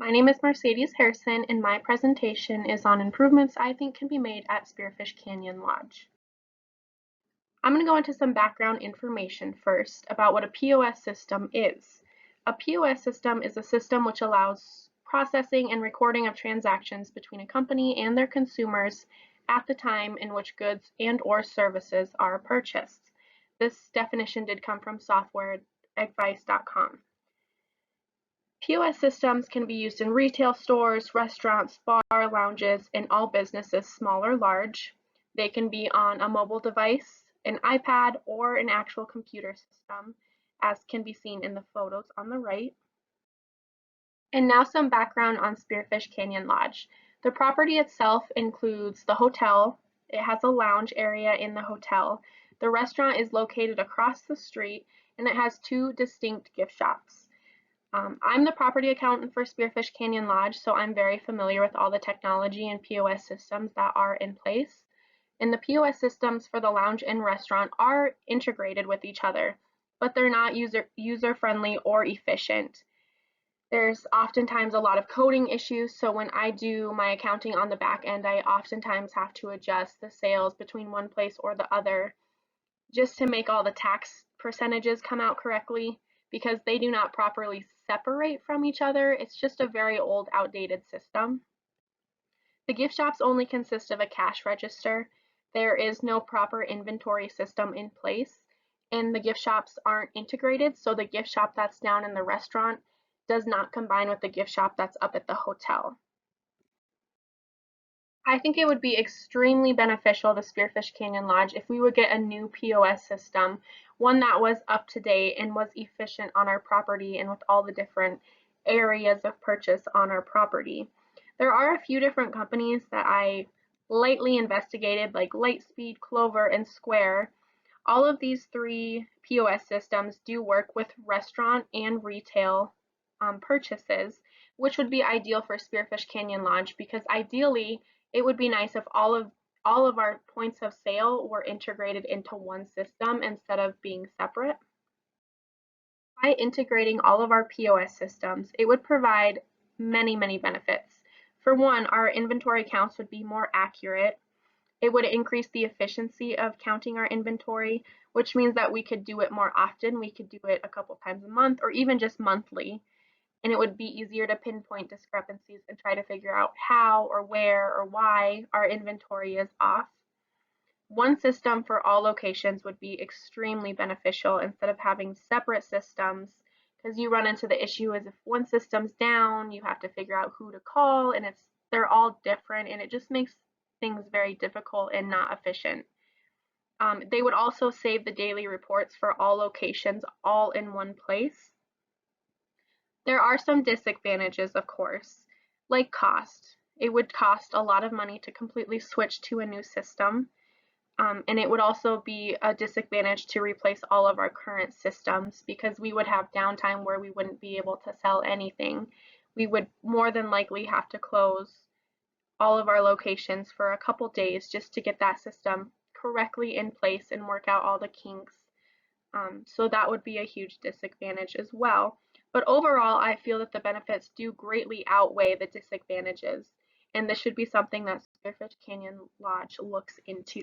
My name is Mercedes Harrison, and my presentation is on improvements I think can be made at Spearfish Canyon Lodge. I'm going to go into some background information first about what a POS system is. A POS system is a system which allows processing and recording of transactions between a company and their consumers at the time in which goods and/or services are purchased. This definition did come from softwareadvice.com. POS systems can be used in retail stores, restaurants, bar lounges, and all businesses, small or large. They can be on a mobile device, an iPad, or an actual computer system, as can be seen in the photos on the right. And now some background on Spearfish Canyon Lodge. The property itself includes the hotel. It has a lounge area in the hotel. The restaurant is located across the street, and it has two distinct gift shops. I'm the property accountant for Spearfish Canyon Lodge, so I'm very familiar with all the technology and POS systems that are in place. And the POS systems for the lounge and restaurant are integrated with each other, but they're not user-friendly or efficient. There's oftentimes a lot of coding issues, so when I do my accounting on the back end, I oftentimes have to adjust the sales between one place or the other just to make all the tax percentages come out correctly because they do not properly separate from each other. It's just a very old, outdated system. The gift shops only consist of a cash register. There is no proper inventory system in place, and the gift shops aren't integrated, so the gift shop that's down in the restaurant does not combine with the gift shop that's up at the hotel. I think it would be extremely beneficial to Spearfish Canyon Lodge if we would get a new POS system, one that was up to date and was efficient on our property and with all the different areas of purchase on our property. There are a few different companies that I lightly investigated, like Lightspeed, Clover, and Square. All of these three POS systems do work with restaurant and retail purchases, which would be ideal for Spearfish Canyon Lodge because ideally it would be nice if all of our points of sale were integrated into one system instead of being separate. By integrating all of our POS systems, it would provide many benefits. For one, our inventory counts would be more accurate. It would increase the efficiency of counting our inventory, which means that we could do it more often. We could do it a couple times a month or even just monthly. And it would be easier to pinpoint discrepancies and try to figure out how or where or why our inventory is off. One system for all locations would be extremely beneficial instead of having separate systems because you run into the issue is if one system's down, you have to figure out who to call and they're all different and it just makes things very difficult and not efficient. They would also save the daily reports for all locations all in one place. There are some disadvantages, of course, like cost. It would cost a lot of money to completely switch to a new system, and it would also be a disadvantage to replace all of our current systems because we would have downtime where we wouldn't be able to sell anything. We would more than likely have to close all of our locations for a couple days just to get that system correctly in place and work out all the kinks. So that would be a huge disadvantage as well. But overall, I feel that the benefits do greatly outweigh the disadvantages, and this should be something that Spearfish Canyon Lodge looks into.